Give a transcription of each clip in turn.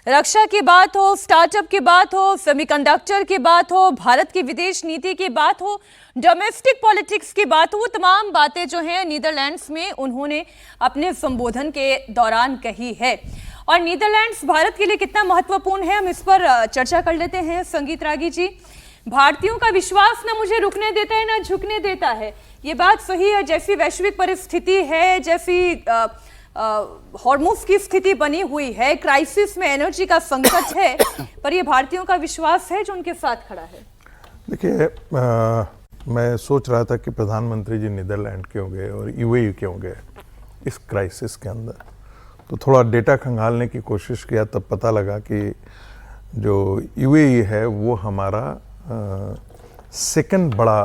रक्षा की बात हो, स्टार्टअप की बात हो, सेमीकंडक्टर की बात हो, भारत की विदेश नीति की बात हो, डोमेस्टिक पॉलिटिक्स की बात हो, वो तमाम बातें जो हैं नीदरलैंड्स में उन्होंने अपने संबोधन के दौरान कही है। और नीदरलैंड्स भारत के लिए कितना महत्वपूर्ण है, हम इस पर चर्चा कर लेते हैं। संगीत रागी जी, भारतीयों का विश्वास ना मुझे रुकने देता है ना झुकने देता है, ये बात सही है। जैसी वैश्विक परिस्थिति है, जैसी हॉर्मुज की स्थिति बनी हुई है, क्राइसिस में एनर्जी का संकट है, पर ये भारतीयों का विश्वास है जो उनके साथ खड़ा है। देखिए, मैं सोच रहा था कि प्रधानमंत्री जी नीदरलैंड क्यों गए और यूएई क्यों गए इस क्राइसिस के अंदर। तो थोड़ा डेटा खंगालने की कोशिश किया, तब पता लगा कि जो यूएई है वो हमारा सेकंड बड़ा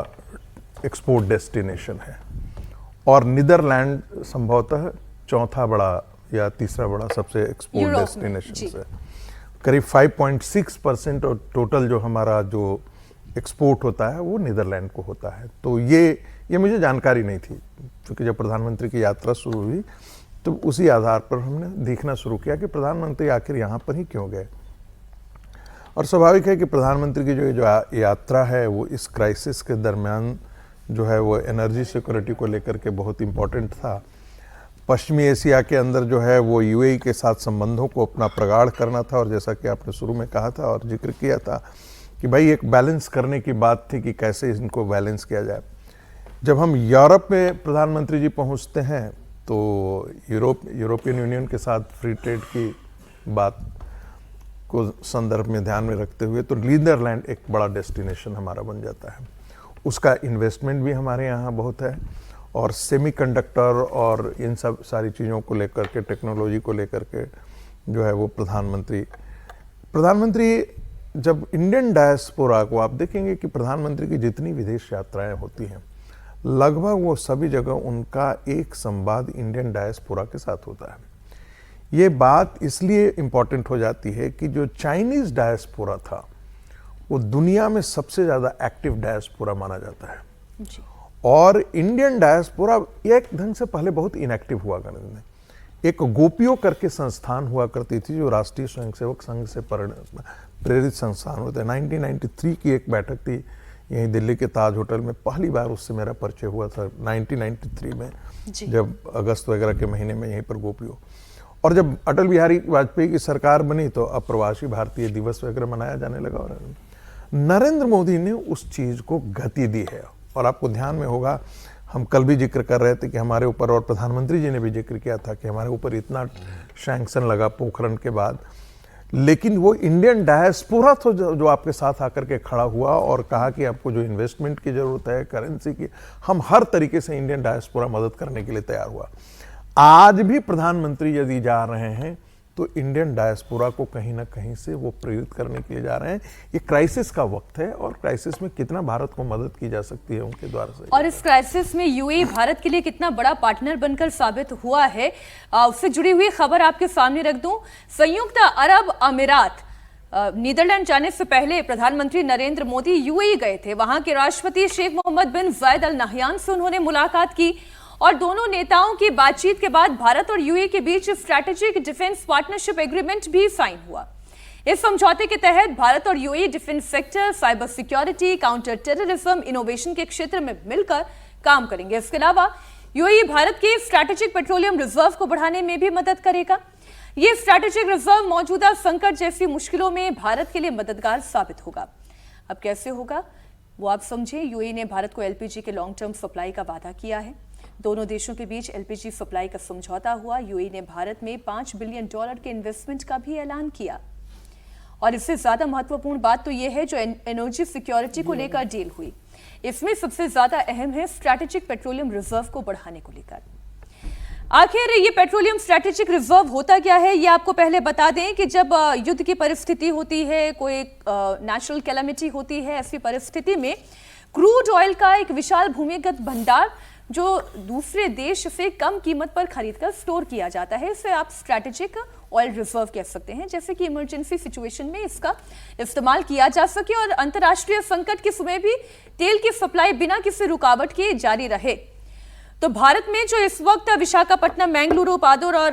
एक्सपोर्ट डेस्टिनेशन है और नीदरलैंड संभवतः चौथा बड़ा या तीसरा बड़ा सबसे एक्सपोर्ट डेस्टिनेशन है। करीब 5.6% और टोटल जो हमारा जो एक्सपोर्ट होता है वो नीदरलैंड को होता है। तो ये मुझे जानकारी नहीं थी, क्योंकि जब प्रधानमंत्री की यात्रा शुरू हुई तो उसी आधार पर हमने देखना शुरू किया कि प्रधानमंत्री आखिर यहाँ पर ही क्यों गए। और स्वाभाविक है कि प्रधानमंत्री की जो यात्रा है वो इस क्राइसिस के दरमियान जो है वो एनर्जी सिक्योरिटी को लेकर के बहुत इम्पोर्टेंट था। पश्चिमी एशिया के अंदर जो है वो यूएई के साथ संबंधों को अपना प्रगाढ़ करना था, और जैसा कि आपने शुरू में कहा था और जिक्र किया था कि भाई एक बैलेंस करने की बात थी कि कैसे इनको बैलेंस किया जाए। जब हम यूरोप में प्रधानमंत्री जी पहुंचते हैं तो यूरोपियन यूनियन के साथ फ्री ट्रेड की बात को संदर्भ में ध्यान में रखते हुए तो नीदरलैंड एक बड़ा डेस्टिनेशन हमारा बन जाता है। उसका इन्वेस्टमेंट भी हमारे यहाँ बहुत है, और सेमीकंडक्टर और इन सब सारी चीज़ों को लेकर के, टेक्नोलॉजी को लेकर के जो है वो प्रधानमंत्री जब इंडियन डायस्पोरा को आप देखेंगे कि प्रधानमंत्री की जितनी विदेश यात्राएं होती हैं लगभग वो सभी जगह उनका एक संवाद इंडियन डायस्पोरा के साथ होता है। ये बात इसलिए इम्पॉर्टेंट हो जाती है कि जो चाइनीज़ डायस्पोरा था वो दुनिया में सबसे ज़्यादा एक्टिव डायस्पोरा माना जाता है जी। और इंडियन डायस्पोरा एक ढंग से पहले बहुत इनएक्टिव हुआ करते थे। एक गोपियों करके संस्थान हुआ करती थी जो राष्ट्रीय स्वयंसेवक संघ से प्रेरित संस्थान होते हैं। 1993 की एक बैठक थी यहीं दिल्ली के ताज होटल में, पहली बार उससे मेरा परिचय हुआ था 1993 में, जब अगस्त वगैरह के महीने में यहीं पर गोपियों। और जब अटल बिहारी वाजपेयी की सरकार बनी तो अप्रवासी भारतीय दिवस वगैरह मनाया जाने लगा, और नरेंद्र मोदी ने उस चीज़ को गति दी है। और आपको ध्यान में होगा, हम कल भी जिक्र कर रहे थे कि हमारे ऊपर, और प्रधानमंत्री जी ने भी जिक्र किया था कि हमारे ऊपर इतना सैंक्शन लगा पोखरण के बाद, लेकिन वो इंडियन डायस्पोरा तो जो आपके साथ आकर के खड़ा हुआ और कहा कि आपको जो इन्वेस्टमेंट की ज़रूरत है, करेंसी की, हम हर तरीके से इंडियन डायस्पोरा मदद करने के लिए तैयार हुआ। आज भी प्रधानमंत्री यदि जा रहे हैं तो इंडियन डायस्पोरा को कहीं ना कहीं से वो प्रेरित करने के लिए जा रहे हैं। ये क्राइसिस का वक्त है और क्राइसिस में कितना भारत को मदद की जा सकती है उनके द्वारा से, और इस क्राइसिस में यूएई भारत के लिए कितना बड़ा पार्टनर बनकर साबित हुआ है, उससे जुड़ी हुई खबर आपके सामने रख दूं। संयुक्त अरब अमीरात नीदरलैंड जाने से पहले प्रधानमंत्री नरेंद्र मोदी यूएई गए थे। वहां के राष्ट्रपति शेख मोहम्मद बिन जायद अल नहयान से उन्होंने मुलाकात की, और दोनों नेताओं की बातचीत के बाद भारत और यूएई के बीच स्ट्रैटेजिक डिफेंस पार्टनरशिप एग्रीमेंट भी साइन हुआ। इस समझौते के तहत भारत और UAE defence sector, cyber security, counter terrorism, innovation के क्षेत्र में मिलकर काम करेंगे। इसके अलावा यूएई भारत के स्ट्रैटेजिक पेट्रोलियम रिजर्व को बढ़ाने में भी मदद करेगा। ये स्ट्रैटेजिक रिजर्व मौजूदा संकट जैसी मुश्किलों में भारत के लिए मददगार साबित होगा। अब कैसे होगा वो आप समझे। यूएई ने भारत को एलपीजी के लॉन्ग टर्म सप्लाई का वादा किया है। दोनों देशों के बीच एलपीजी सप्लाई का समझौता हुआ। यूएई ने भारत में $5 बिलियन के इन्वेस्टमेंट का भी ऐलान किया। और इससे ज्यादा महत्वपूर्ण बात तो यह है जो एनर्जी सिक्योरिटी को लेकर डील हुई, इसमें सबसे ज्यादा अहम है स्ट्रैटेजिक पेट्रोलियम रिजर्व को बढ़ाने को लेकर। आखिर ये पेट्रोलियम स्ट्रैटेजिक रिजर्व होता क्या है, ये आपको पहले बता दें कि जब युद्ध की परिस्थिति होती है, कोई नेचुरल कैलामिटी होती है, ऐसी परिस्थिति में क्रूड ऑयल का एक विशाल भूमिगत भंडार जो दूसरे देश से कम कीमत पर खरीदकर स्टोर किया जाता है, इसे आप स्ट्रैटेजिक ऑयल रिजर्व कह सकते हैं, जैसे कि इमरजेंसी सिचुएशन में इसका इस्तेमाल किया जा सके और अंतर्राष्ट्रीय संकट के समय भी तेल की सप्लाई बिना किसी रुकावट के जारी रहे। तो भारत में जो इस वक्त विशाखापट्टनम, बेंगलुरु, पादुर और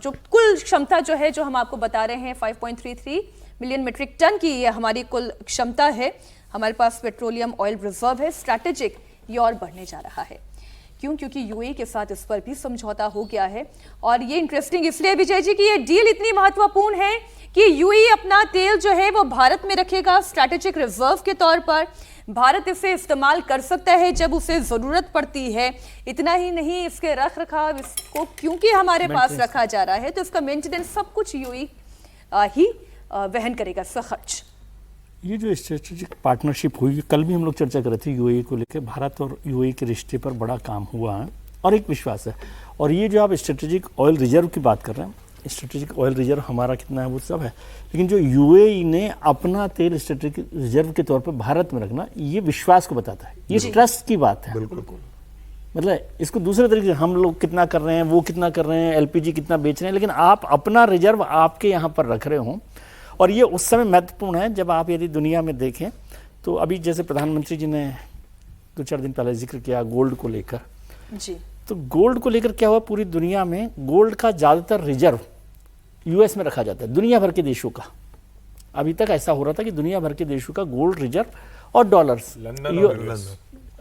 जो कुल क्षमता जो है, जो हम आपको बता रहे हैं 5.33 मिलियन मीट्रिक टन की ये हमारी कुल क्षमता है। हमारे पास पेट्रोलियम ऑयल रिजर्व है। स्ट्रैटेजिक ये और बढ़ने जा रहा है। क्यों? क्योंकि यूएई के साथ इस पर भी समझौता हो गया है। और ये इंटरेस्टिंग इसलिए विजय जी कि ये डील इतनी महत्वपूर्ण है कि यूएई अपना तेल जो है वो भारत में रखेगा स्ट्रैटेजिक रिजर्व के तौर पर। भारत इसे इस्तेमाल कर सकता है जब उसे जरूरत पड़ती है। इतना ही नहीं, इसके रख रखाव इसको क्योंकि हमारे पास रखा जा रहा है तो इसका मेंटेनेंस सब कुछ यूएई ही वहन करेगा इसका खर्च। ये जो स्ट्रेटेजिक पार्टनरशिप हुई, कल भी हम लोग चर्चा कर रहे थे यूएई को लेकर। भारत और यूएई के रिश्ते पर बड़ा काम हुआ है और एक विश्वास है। और ये जो आप स्ट्रेटेजिक ऑयल रिजर्व की बात कर रहे हैं, स्ट्रेटेजिक ऑयल रिजर्व हमारा कितना है वो सब है, लेकिन जो यूएई ने अपना तेल स्ट्रेटेजिक रिजर्व के तौर पर भारत में रखना, ये विश्वास को बताता है। ये ट्रस्ट की बात है। बिल्कुल। मतलब इसको दूसरे तरीके से हम लोग कितना कर रहे हैं, वो कितना कर रहे हैं, एलपीजी कितना बेच रहे हैं, लेकिन आप अपना रिजर्व आपके यहाँ पर रख रहे हो। और ये उस समय महत्वपूर्ण है जब आप यदि दुनिया में देखें तो अभी जैसे प्रधानमंत्री जी ने 2-4 दिन पहले जिक्र किया गोल्ड को लेकर जी। तो गोल्ड को लेकर क्या हुआ, पूरी दुनिया में गोल्ड का ज़्यादातर रिजर्व यूएस में रखा जाता है। दुनिया भर के देशों का अभी तक ऐसा हो रहा था कि दुनिया भर के देशों का गोल्ड रिजर्व और डॉलर्स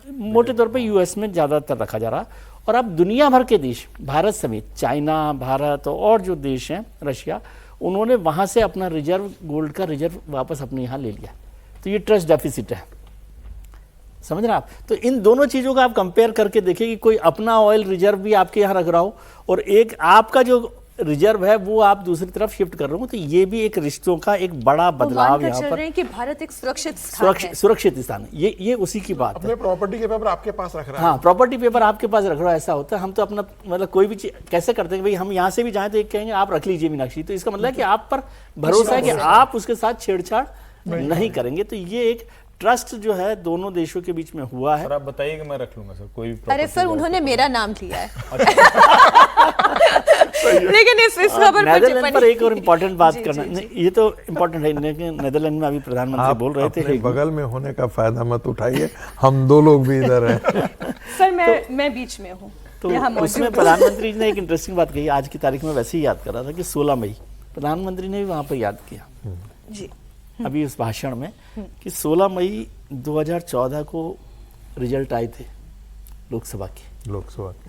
मोटे तौर पे यूएस में ज़्यादातर रखा जा रहा। और अब दुनिया भर के देश, भारत समेत, चाइना, भारत और जो देश हैं, रशिया, उन्होंने वहाँ से अपना रिजर्व, गोल्ड का रिजर्व वापस अपने यहाँ ले लिया। तो ये ट्रस्ट डेफिसिट है, समझ रहे हैं आप। तो इन दोनों चीज़ों का आप कंपेयर करके देखिए कि कोई अपना ऑयल रिजर्व भी आपके यहाँ रख रहा हो और एक आपका जो रिजर्व है वो आप दूसरी तरफ शिफ्ट कर रहे हो, तो ये भी एक रिश्तों का एक बड़ा बदलाव यहाँ पर। कि भारत एक सुरक्षित स्थान है। सुरक्षित स्थान है, ये उसी की बात है। अपने प्रॉपर्टी के पेपर आपके पास रख रहा है। हाँ, प्रॉपर्टी पेपर आपके पास रख रहा है, ऐसा होता है। हम तो अपना मतलब कोई भी चीज कैसे करते हैं कि भाई हम यहाँ से भी जाएं तो एक कहेंगे आप रख लीजिए मीनाक्षी, तो इसका मतलब है कि आप पर भरोसा है कि आप उसके साथ छेड़छाड़ नहीं करेंगे। तो ये एक ट्रस्ट जो है दोनों देशों के बीच में हुआ है। सर आप बताइए कि मैं रख लूंगा सर कोई भी। अरे सर, उन्होंने मेरा नाम लिया है। लेकिन इस खबर नेदरलैंड पर एक और इम्पोर्टेंट बात करना, ये तो इम्पोर्टेंट है। नेदरलैंड में अभी प्रधानमंत्री बोल रहे थे, बगल में होने का फायदा मत उठाइए, हम 2 लोग भी इधर हैं। सर मैं बीच में हूँ। तो उसमें प्रधानमंत्री ने एक इंटरेस्टिंग बात कही, आज की तारीख में वैसे ही याद कर रहा था कि 16 मई प्रधानमंत्री ने भी वहाँ पर याद किया जी अभी उस भाषण में कि 16 मई 2014 को रिजल्ट आए थे लोकसभा के,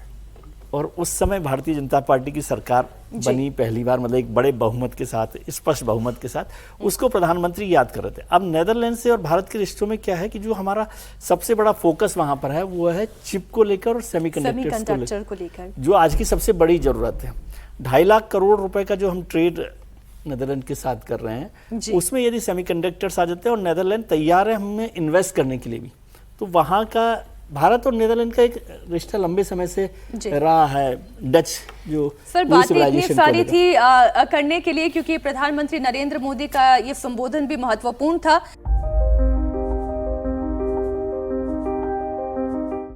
और उस समय भारतीय जनता पार्टी की सरकार बनी पहली बार, मतलब एक बड़े बहुमत के साथ, स्पष्ट बहुमत के साथ। उसको प्रधानमंत्री याद कर रहे थे। अब नेदरलैंड से और भारत के रिश्तों में क्या है कि जो हमारा सबसे बड़ा फोकस वहां पर है वो है चिप को लेकर और सेमीकंडक्टर को लेकर, जो आज की सबसे बड़ी जरूरत है। 2.5 लाख करोड़ रुपए का जो हम ट्रेड नेदरलैंड के साथ कर रहे हैं, उसमें यदि सेमीकंडक्टर्स आ जाते हैं और नेदरलैंड तैयार है हमें इन्वेस्ट करने के लिए भी, तो वहाँ का भारत और नेदरलैंड का एक रिश्ता लंबे समय से रहा है। डच जो सर बातें इतनी सारी थी करने के लिए, क्योंकि प्रधानमंत्री नरेंद्र मोदी का ये संबोधन भी महत्वपूर्ण था।